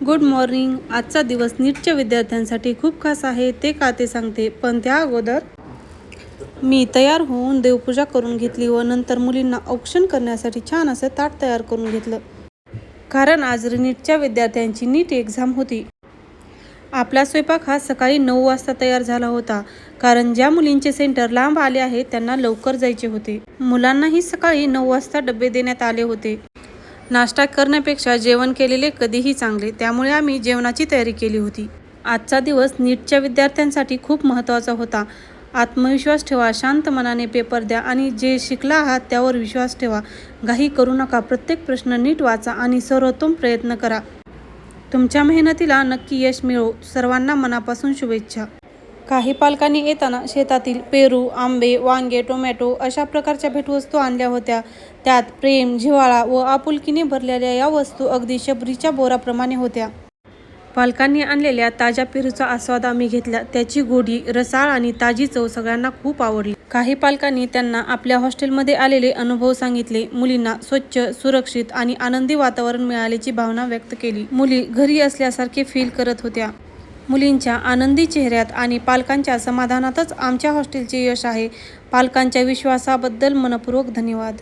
Good morning. आजचा दिवस नीटच्या विद्यार्थ्यांसाठी खूप खास आहे. ते का ते सांगते, पण त्या अगोदर मी तयार होऊन देवपूजा करून घेतली व नंतर मुलींना औक्षण करण्यासाठी छान असं ताट तयार करून घेतलं. कारण आज नीटच्या विद्यार्थ्यांची नीट एक्झाम होती. आपला स्वयंपाक हा सकाळी 9 वाजता तयार झाला होता. कारण ज्या मुलींचे सेंटर लांब आले आहे त्यांना लवकर जायचे होते. मुलांनाही सकाळी 9 वाजता डबे देण्यात आले होते. नाश्ता करण्यापेक्षा जेवण केलेले कधीही चांगले, त्यामुळे आम्ही जेवणाची तयारी केली होती. आजचा दिवस नीटच्या विद्यार्थ्यांसाठी खूप महत्त्वाचा होता. आत्मविश्वास ठेवा, शांत मनाने पेपर द्या आणि जे शिकला आहात त्यावर विश्वास ठेवा. घाई करू नका. प्रत्येक प्रश्न नीट वाचा आणि सर्वोत्तम प्रयत्न करा. तुमच्या मेहनतीला नक्की यश मिळो. सर्वांना मनापासून शुभेच्छा. काही पालकांनी येताना शेतातील पेरू, आंबे, वांगे, टोमॅटो अशा प्रकारच्या भेटवस्तू आणल्या होत्या. त्यात प्रेम, जिव्हाळा व आपुलकीने भरलेल्या या वस्तू अगदी शबरीच्या बोराप्रमाणे होत्या. पालकांनी आणलेल्या ताज्या पेरूचा आस्वाद आम्ही घेतला. त्याची गोडी, रसाळ आणि ताजी चव सगळ्यांना खूप आवडली. काही पालकांनी त्यांना आपल्या हॉस्टेलमध्ये आलेले अनुभव सांगितले. मुलींना स्वच्छ, सुरक्षित आणि आनंदी वातावरण मिळाल्याची भावना व्यक्त केली. मुली घरी असल्यासारखे फील करत होत्या. मुलींच्या आनंदी चेहऱ्यात आणि पालकांच्या समाधानातच आमच्या हॉस्टेलचे यश आहे. पालकांच्या विश्वासाबद्दल मनपूर्वक धन्यवाद.